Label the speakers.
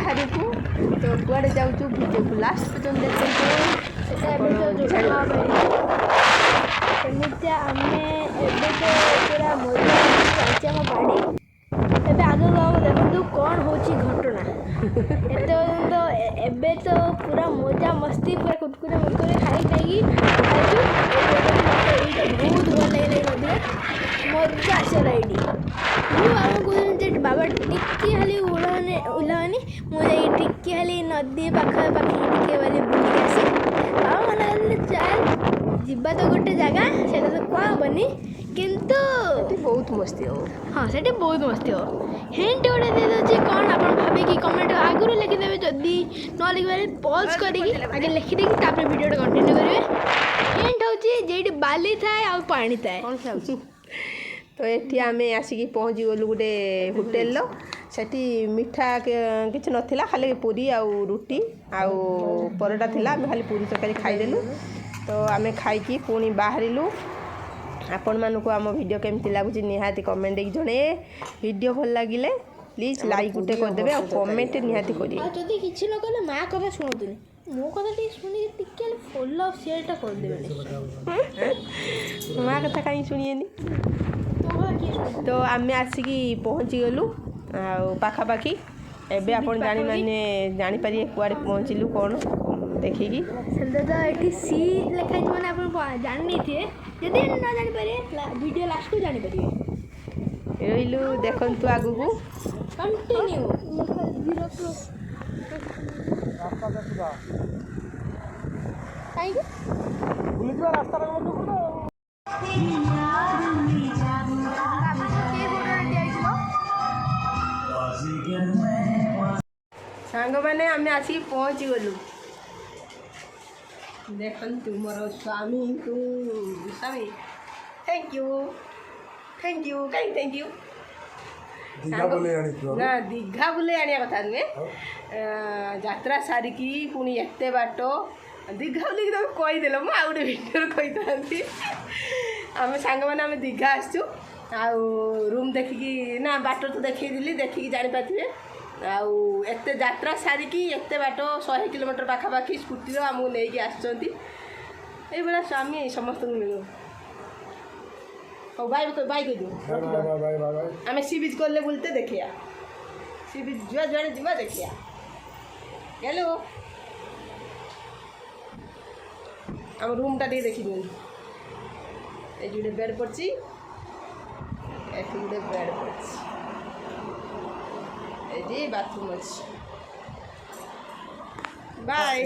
Speaker 1: ବାହାରିବୁ ତ କୁଆଡ଼େ ଯାଉଛୁ ଭିଡ଼ିଓକୁ ଲାଷ୍ଟ ପର୍ଯ୍ୟନ୍ତ ଦେଖନ୍ତୁ।
Speaker 2: ସେମିତି ଆମେ ଏବେ ତ ପୁରା ମଜା ଚାଲିଛି ଆମ ଗାଡ଼ି। ଏବେ ଆଗକୁ ଆଉ ଦେଖନ୍ତୁ କ'ଣ ହେଉଛି ଘଟଣା। ଏତେ ପର୍ଯ୍ୟନ୍ତ ଏବେ ତ ପୁରା ମଜା ମସ୍ତି ପୁରା କୁଟକୁରେ ମୁଟକୁରେ ଖାଇଛୁ। ଏଇଟା ବହୁତ ଭଲ ଲାଗିଲା ମଧ୍ୟ ମଜା ଆସିଲା ଏଇଠି। ମୁଁ ଆମକୁ କହୁଥିଲି ଯେ ବାବା ଟିକେ ଖାଲି ଓହ୍ଲାଅନି ମୁଁ ଯାଇକି ଟିକେ ଖାଲି ନଦୀ ପାଖାପାଖି ଟିକେ ବୋଲି ବୁଲିକି ଆସେ। ବାବା ମନା କଲେ ଚାଲ ଯିବା ତ ଗୋଟେ ଜାଗା ସେଇଟା ତ କ'ଣ ହେବନି କିନ୍ତୁ
Speaker 1: ବହୁତ ମସ୍ତି ହେବ।
Speaker 2: ହଁ ସେଠି ବହୁତ ମସ୍ତି ହେବ। ହିଣ୍ଟ ଗୋଟେ ଦେଇଦେଉଛି କ'ଣ ଆପଣ ଭାବିକି କମେଣ୍ଟ ଆଗରୁ ଲେଖିଦେବେ। ଯଦି ନ ଲେଖିପାରିବେ ପଜ୍ କରିକି ଆଗେ ଲେଖିଦେଇକି ତାପରେ ଭିଡ଼ିଓଟା କଣ୍ଟିନ୍ୟୁ କରିବେ। ହିଣ୍ଟ ହେଉଛି ଯେଇଠି ବାଲି ଥାଏ ଆଉ ପାଣି ଥାଏ।
Speaker 1: କ'ଣ ଖାଉଛୁ? ତ ଏଠି ଆମେ ଆସିକି ପହଞ୍ଚିଗଲୁ ଗୋଟେ ହୋଟେଲର। ସେଠି ମିଠା କିଛି ନଥିଲା, ଖାଲି ପୁରୀ ଆଉ ରୁଟି ଆଉ ପରଟା ଥିଲା। ଆମେ ଖାଲି ପୁରୀ ତରକାରୀ ଖାଇଦେଲୁ। ତ ଆମେ ଖାଇକି ପୁଣି ବାହାରିଲୁ। ଆପଣମାନଙ୍କୁ ଆମ ଭିଡ଼ିଓ କେମିତି ଲାଗୁଛି ନିହାତି କମେଣ୍ଟ ଦେଇକି ଜଣେଇବେ। ଭିଡ଼ିଓ ଭଲ ଲାଗିଲେ ପ୍ଲିଜ୍ ଲାଇକ୍ ଗୋଟେ କରିଦେବେ ଆଉ କମେଣ୍ଟ ନିହାତି କରିବେ।
Speaker 2: ଆଉ ଯଦି କିଛି ନ କଲେ ମା କଥା ଶୁଣନ୍ତୁନି, ମୋ କଥା ଟିକେ ଶୁଣିକି ଟିକେ ଫଲୋ ଆଉ ସେୟାରଟା କରିଦେବେ।
Speaker 1: ମା କଥା କାହିଁକି ଶୁଣିବେନି? ତ ଆମେ ଆସିକି ପହଞ୍ଚିଗଲୁ ଆଉ ପାଖାପାଖି। ଏବେ ଆପଣ ଜାଣିପାରିବେ କୁଆଡ଼େ ପହଞ୍ଚିଲୁ କ'ଣ ଦେଖିକି।
Speaker 2: ସେମିତି ତ ଏଠି ସି ଲେଖାହେଇଛି ମାନେ ଆପଣ ଜାଣିନେଇଥିବେ। ଯଦି ନ ଜାଣିପାରିବେ ଭିଡ଼ିଓ ଲାଷ୍ଟକୁ ଜାଣିପାରିବେ।
Speaker 1: ରହିଲୁ ଦେଖନ୍ତୁ ଆଗକୁ
Speaker 2: କଣ୍ଟିନ୍ୟୁ
Speaker 1: ସାଙ୍ଗମାନେ ଆମେ ଆସିକି ପହଞ୍ଚିଗଲୁ। ଦେଖନ୍ତୁ ମୋର ସ୍ୱାମୀଙ୍କୁ ସ୍ୱାମୀ ଥ୍ୟାଙ୍କ ୟୁ କାହିଁକି ଥ୍ୟାଙ୍କ ୟୁ? ନା ଦୀଘା ବୁଲେଇ ଆଣିବା କଥା ନୁହେଁ। ଯାତ୍ରା ସାରିକି ପୁଣି ଏତେ ବାଟ ଦୀଘା ବୁଲିକି ତମେ କହିଦେଲ, ମୁଁ ଆଉ ଗୋଟେ ଭିଡ଼ିଓରେ କହିଥାନ୍ତି। ଆମେ ସାଙ୍ଗମାନେ ଆମେ ଦୀଘା ଆସିଛୁ। ଆଉ ରୁମ୍ ଦେଖିକି ନା ବାଟ ତ ଦେଖେଇଦେଲି, ଦେଖିକି ଜାଣିପାରିଥିବେ। ଆଉ ଏତେ ଯାତ୍ରା ସାରିକି ଏତେ ବାଟ 100 କିଲୋମିଟର ପାଖାପାଖି ସ୍କୁଟିର ଆମକୁ ନେଇକି ଆସିଛନ୍ତି। ଏଇଭଳିଆ ସ୍ୱାମୀ ସମସ୍ତଙ୍କୁ ମିଳୁ। ହଉ ବାଇ କହିଦିଅ। ଆମେ ସି ବିଚ୍ ଗଲେ ବୁଲତେ ଦେଖିବା, ସି ବିଚ୍ ଯୁଆଡ଼େ ଯିବା ଦେଖିବା। ଗେଲୁ ଆମ ରୁମ୍ଟା ଟିକେ ଦେଖିଦିଅନ୍ତୁ। ଏଠି ଗୋଟେ ବେଡ଼୍ ପଡ଼ିଛି, ଏଠି ଗୋଟେ ବେଡ଼୍ ପଡ଼ିଛି, ଏଠି ବାଥରୁମ୍ ଅଛି। ବାଏ।